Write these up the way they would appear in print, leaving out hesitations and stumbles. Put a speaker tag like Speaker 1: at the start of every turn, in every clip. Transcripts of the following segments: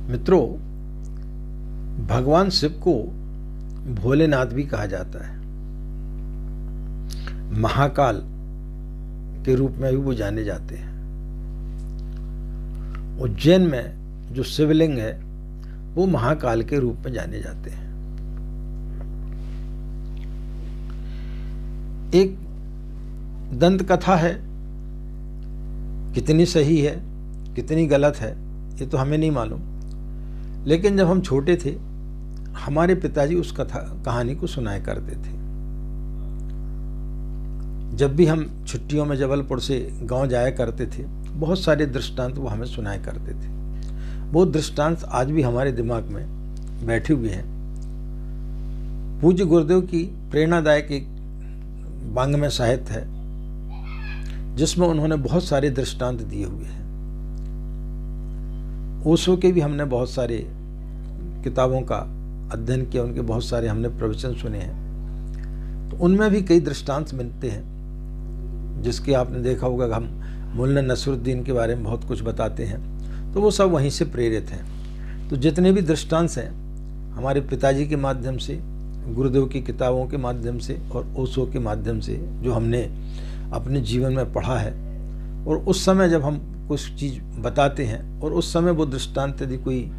Speaker 1: मित्रों, भगवान शिव को भोलेनाथ भी कहा जाता है। महाकाल के रूप में भी वो जाने जाते हैं। उज्जैन में जो शिवलिंग है वो महाकाल के रूप में जाने जाते हैं। एक दंत कथा है, कितनी सही है कितनी गलत है ये तो हमें नहीं मालूम, लेकिन जब हम छोटे थे हमारे पिताजी उस कहानी को सुनाया करते थे। जब भी हम छुट्टियों में जबलपुर से गांव जाया करते थे, बहुत सारे दृष्टांत वो हमें सुनाया करते थे। वो दृष्टांत आज भी हमारे दिमाग में बैठे हुए हैं। पूज्य गुरुदेव की प्रेरणादायक एक वाङ्मय साहित्य है जिसमें उन्होंने बहुत सारे दृष्टांत दिए हुए हैं। ओशो के भी हमने बहुत सारे किताबों का अध्ययन किया, उनके बहुत सारे हमने प्रवचन सुने हैं, तो उनमें भी कई दृष्टांत मिलते हैं जिसके आपने देखा होगा। हम मुल्ला नसरुद्दीन के बारे में बहुत कुछ बताते हैं, तो वो सब वहीं से प्रेरित हैं। तो जितने भी दृष्टांत हैं हमारे पिताजी के माध्यम से, गुरुदेव की किताबों के माध्यम से और ओशो के माध्यम से जो हमने अपने जीवन में पढ़ा है, और उस समय जब हम कुछ चीज़ बताते हैं और उस समय वो दृष्टांत यदि कोई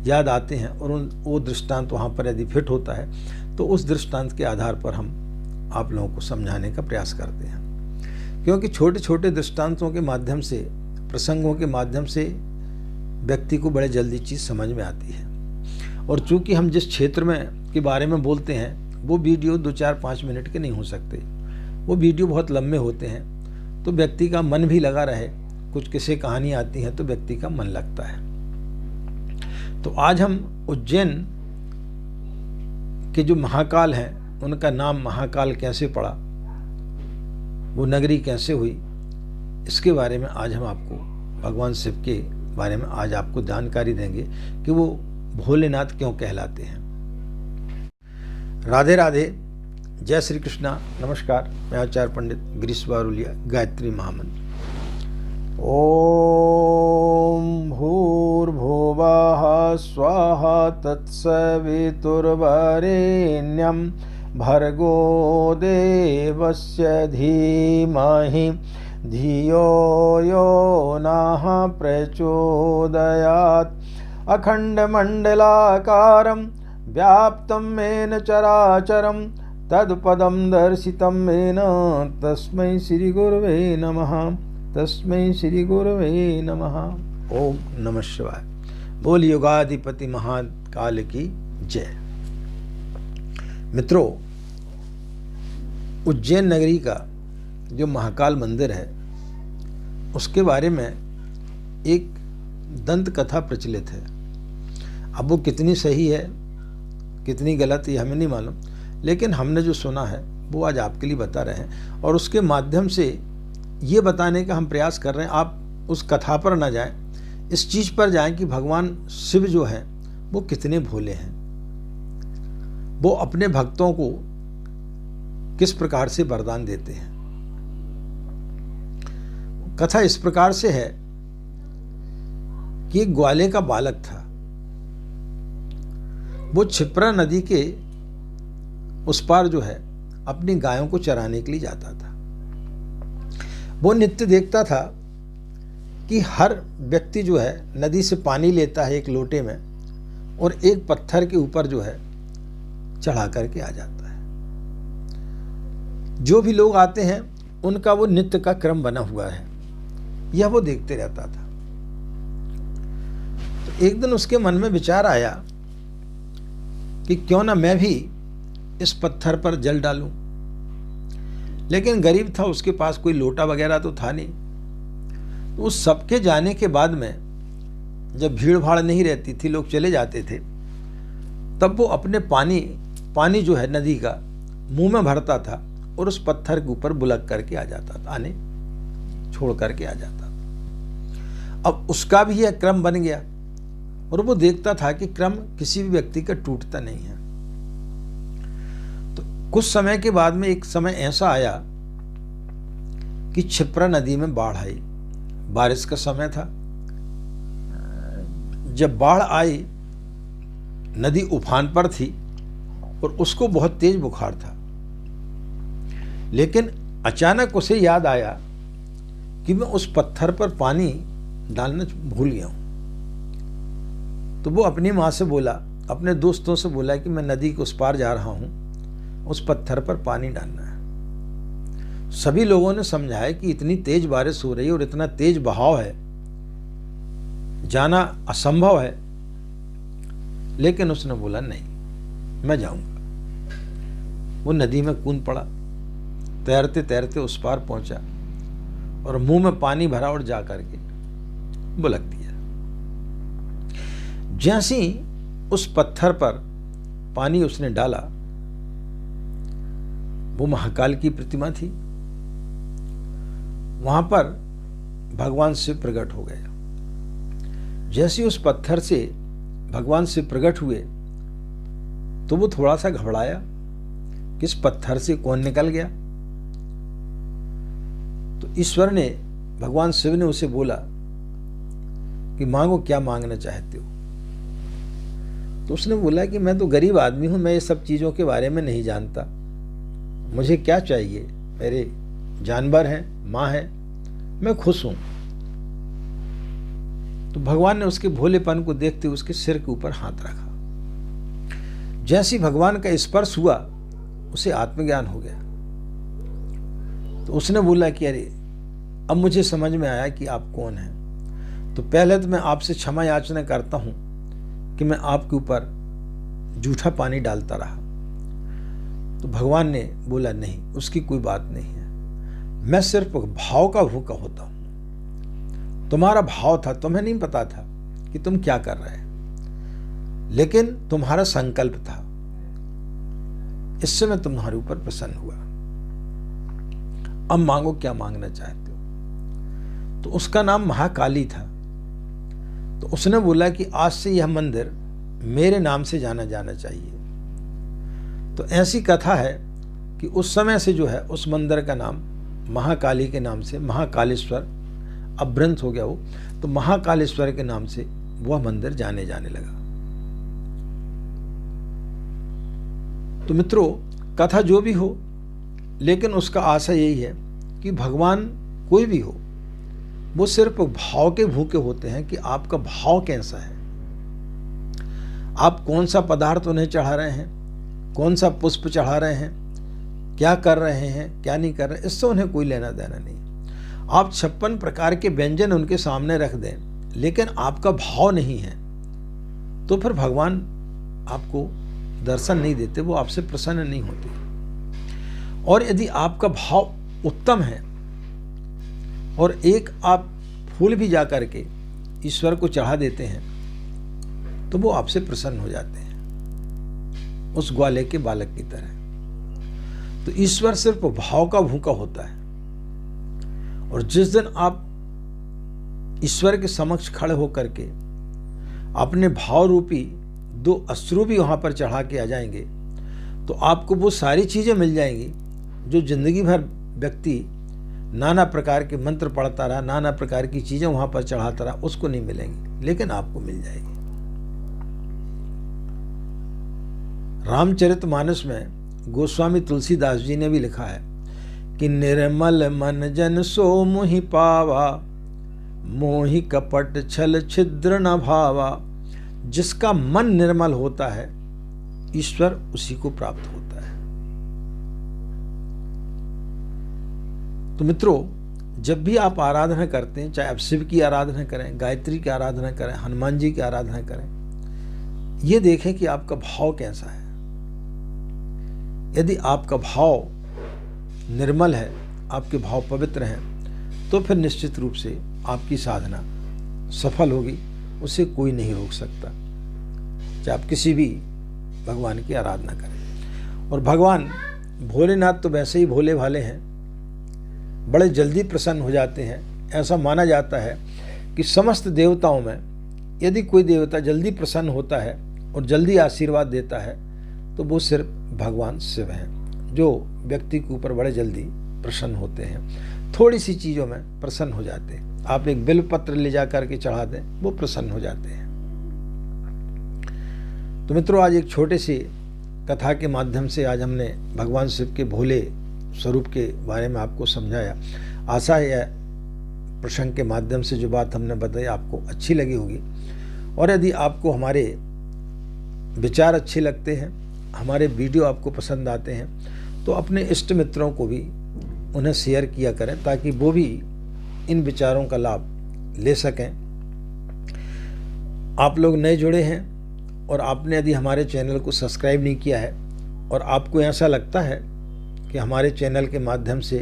Speaker 1: याद आते हैं और वो दृष्टांत वहाँ पर यदि फिट होता है तो उस दृष्टांत के आधार पर हम आप लोगों को समझाने का प्रयास करते हैं। क्योंकि छोटे छोटे दृष्टांतों के माध्यम से, प्रसंगों के माध्यम से व्यक्ति को बड़े जल्दी चीज़ समझ में आती है। और चूंकि हम जिस क्षेत्र में के बारे में बोलते हैं वो वीडियो 2, 4, 5 मिनट के नहीं हो सकते, वो वीडियो बहुत लंबे होते हैं, तो व्यक्ति का मन भी लगा रहे। कुछ किस्से कहानी आती हैं तो व्यक्ति का मन लगता है। तो आज हम उज्जैन के जो महाकाल हैं उनका नाम महाकाल कैसे पड़ा, वो नगरी कैसे हुई, इसके बारे में आज हम आपको भगवान शिव के बारे में आज आपको जानकारी देंगे कि वो भोलेनाथ क्यों कहलाते हैं। राधे राधे, जय श्री कृष्णा, नमस्कार। मैं आचार्य पंडित गिरीश बारुलिया, गायत्री महामंत्र। ओम भूर्भुवः स्वाहा तत्सवितुर्वरेण्यं भर्गो देवस्य धीमहि धियो यो नः प्रचोदयात्। अखण्डमण्डलाकारं व्याप्तं येन चराचरं तत्पदं दर्शितं येन तस्मै श्रीगुरवे नमः। तस्मै श्री गुरवे नमः। ओम नमः शिवाय। बोल युगाधिपति महाकाल की जय। मित्रों, उज्जैन नगरी का जो महाकाल मंदिर है उसके बारे में एक दंत कथा प्रचलित है। अब वो कितनी सही है कितनी गलत ये हमें नहीं मालूम, लेकिन हमने जो सुना है वो आज आपके लिए बता रहे हैं और उसके माध्यम से ये बताने का हम प्रयास कर रहे हैं। आप उस कथा पर ना जाएं, इस चीज़ पर जाएं कि भगवान शिव जो हैं वो कितने भोले हैं, वो अपने भक्तों को किस प्रकार से वरदान देते हैं। कथा इस प्रकार से है कि एक ग्वाले का बालक था। वो क्षिप्रा नदी के उस पार जो है अपनी गायों को चराने के लिए जाता था। वो नित्य देखता था कि हर व्यक्ति जो है नदी से पानी लेता है एक लोटे में और एक पत्थर के ऊपर जो है चढ़ा करके आ जाता है। जो भी लोग आते हैं उनका वो नित्य का क्रम बना हुआ है, यह वो देखते रहता था। तो एक दिन उसके मन में विचार आया कि क्यों ना मैं भी इस पत्थर पर जल डालूं, लेकिन गरीब था, उसके पास कोई लोटा वगैरह तो था नहीं। तो उस सबके जाने के बाद में जब भीड़ भाड़ नहीं रहती थी, लोग चले जाते थे, तब वो अपने पानी जो है नदी का मुंह में भरता था और उस पत्थर के ऊपर बुलक करके आ जाता था, आने छोड़ करके आ जाता था। अब उसका भी यह क्रम बन गया और वो देखता था कि क्रम किसी भी व्यक्ति का टूटता नहीं है। कुछ समय के बाद में एक समय ऐसा आया कि क्षिप्रा नदी में बाढ़ आई। बारिश का समय था, जब बाढ़ आई, नदी उफान पर थी और उसको बहुत तेज बुखार था, लेकिन अचानक उसे याद आया कि मैं उस पत्थर पर पानी डालना भूल गया हूं। तो वो अपनी माँ से बोला, अपने दोस्तों से बोला कि मैं नदी के उस पार जा रहा हूं, उस पत्थर पर पानी डालना है। सभी लोगों ने समझाया कि इतनी तेज बारिश हो रही है और इतना तेज बहाव है, जाना असंभव है, लेकिन उसने बोला नहीं, मैं जाऊंगा। वो नदी में कूद पड़ा, तैरते तैरते उस पार पहुंचा और मुंह में पानी भरा और जा करके बुलक दिया। जैसे ही उस पत्थर पर पानी उसने डाला, वो महाकाल की प्रतिमा थी, वहां पर भगवान शिव प्रकट हो गया। जैसे उस पत्थर से भगवान शिव प्रकट हुए तो वो थोड़ा सा घबराया कि इस पत्थर से कौन निकल गया। तो ईश्वर ने, भगवान शिव ने उसे बोला कि मांगो, क्या मांगना चाहते हो। तो उसने बोला कि मैं तो गरीब आदमी हूं, मैं ये सब चीजों के बारे में नहीं जानता, मुझे क्या चाहिए, मेरे जानवर हैं, माँ है, मैं खुश हूं। तो भगवान ने उसके भोलेपन को देखते हुए उसके सिर के ऊपर हाथ रखा। जैसे ही भगवान का स्पर्श हुआ, उसे आत्मज्ञान हो गया। तो उसने बोला कि अरे, अब मुझे समझ में आया कि आप कौन हैं। तो पहले तो मैं आपसे क्षमा याचना करता हूं कि मैं आपके ऊपर जूठा पानी डालता रहा। तो भगवान ने बोला नहीं, उसकी कोई बात नहीं है, मैं सिर्फ भाव का भूखा होता हूं। तुम्हारा भाव था, तुम्हें नहीं पता था कि तुम क्या कर रहे हैं, लेकिन तुम्हारा संकल्प था, इससे मैं तुम्हारे ऊपर प्रसन्न हुआ। अब मांगो, क्या मांगना चाहते हो। तो उसका नाम महाकाली था। तो उसने बोला कि आज से यह मंदिर मेरे नाम से जाना जाना चाहिए। तो ऐसी कथा है कि उस समय से जो है उस मंदिर का नाम महाकाली के नाम से, महाकालेश्वर, अब भ्रंश हो गया वो, तो महाकालेश्वर के नाम से वह मंदिर जाने लगा। तो मित्रों, कथा जो भी हो, लेकिन उसका आशय यही है कि भगवान कोई भी हो, वो सिर्फ भाव के भूखे होते हैं कि आपका भाव कैसा है, आप कौन सा पदार्थ उन्हें चढ़ा रहे हैं, कौन सा पुष्प चढ़ा रहे हैं, क्या कर रहे हैं, क्या नहीं कर रहे, इससे उन्हें कोई लेना देना नहीं। आप 56 प्रकार के व्यंजन उनके सामने रख दें, लेकिन आपका भाव नहीं है, तो फिर भगवान आपको दर्शन नहीं देते, वो आपसे प्रसन्न नहीं होते। और यदि आपका भाव उत्तम है और एक आप फूल भी जा करके ईश्वर को चढ़ा देते हैं, तो वो आपसे प्रसन्न हो जाते हैं, उस ग्वाले के बालक की तरह। तो ईश्वर सिर्फ भाव का भूखा होता है। और जिस दिन आप ईश्वर के समक्ष खड़े होकर के अपने भाव रूपी 2 अश्रु भी वहां पर चढ़ा के आ जाएंगे, तो आपको वो सारी चीजें मिल जाएंगी जो जिंदगी भर व्यक्ति नाना प्रकार के मंत्र पढ़ता रहा, नाना प्रकार की चीजें वहां पर चढ़ाता रहा, उसको नहीं मिलेंगी, लेकिन आपको मिल जाएगी। रामचरितमानस में गोस्वामी तुलसीदास जी ने भी लिखा है कि निर्मल मन जन सो मोहि पावा, मोहि कपट छल छिद्र न भावा। जिसका मन निर्मल होता है, ईश्वर उसी को प्राप्त होता है। तो मित्रों, जब भी आप आराधना करते हैं, चाहे आप शिव की आराधना करें, गायत्री की आराधना करें, हनुमान जी की आराधना करें, ये देखें कि आपका भाव कैसा है। यदि आपका भाव निर्मल है, आपके भाव पवित्र हैं, तो फिर निश्चित रूप से आपकी साधना सफल होगी, उसे कोई नहीं रोक सकता, चाहे आप किसी भी भगवान की आराधना करें। और भगवान भोलेनाथ तो वैसे ही भोले भाले हैं, बड़े जल्दी प्रसन्न हो जाते हैं। ऐसा माना जाता है कि समस्त देवताओं में यदि कोई देवता जल्दी प्रसन्न होता है और जल्दी आशीर्वाद देता है, तो वो सिर्फ भगवान शिव हैं, जो व्यक्ति के ऊपर बड़े जल्दी प्रसन्न होते हैं, थोड़ी सी चीज़ों में प्रसन्न हो जाते हैं। आप एक बिल्व पत्र ले जा करके चढ़ा दें, वो प्रसन्न हो जाते हैं। तो मित्रों, आज एक छोटे सी कथा के माध्यम से आज हमने भगवान शिव के भोले स्वरूप के बारे में आपको समझाया। आशा है प्रसंग के माध्यम से जो बात हमने बताई आपको अच्छी लगी होगी। और यदि आपको हमारे विचार अच्छे लगते हैं, हमारे वीडियो आपको पसंद आते हैं, तो अपने इष्ट मित्रों को भी उन्हें शेयर किया करें ताकि वो भी इन विचारों का लाभ ले सकें। आप लोग नए जुड़े हैं और आपने यदि हमारे चैनल को सब्सक्राइब नहीं किया है और आपको ऐसा लगता है कि हमारे चैनल के माध्यम से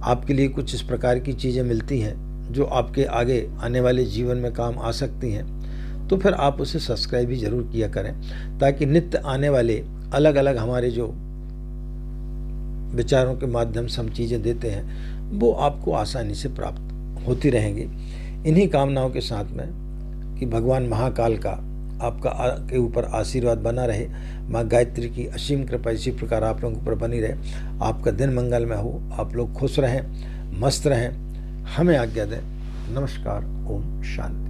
Speaker 1: आपके लिए कुछ इस प्रकार की चीज़ें मिलती हैं जो आपके आगे आने वाले जीवन में काम आ सकती हैं, तो फिर आप उसे सब्सक्राइब भी ज़रूर किया करें ताकि नित्य आने वाले अलग अलग हमारे जो विचारों के माध्यम से हम चीज़ें देते हैं वो आपको आसानी से प्राप्त होती रहेंगी। इन्हीं कामनाओं के साथ में कि भगवान महाकाल का आपका के ऊपर आशीर्वाद बना रहे, माँ गायत्री की असीम कृपा इसी प्रकार आप लोगों के ऊपर बनी रहे, आपका दिन मंगलमय हो, आप लोग खुश रहें, मस्त रहें, हमें आज्ञा दें। नमस्कार, ओम शांति।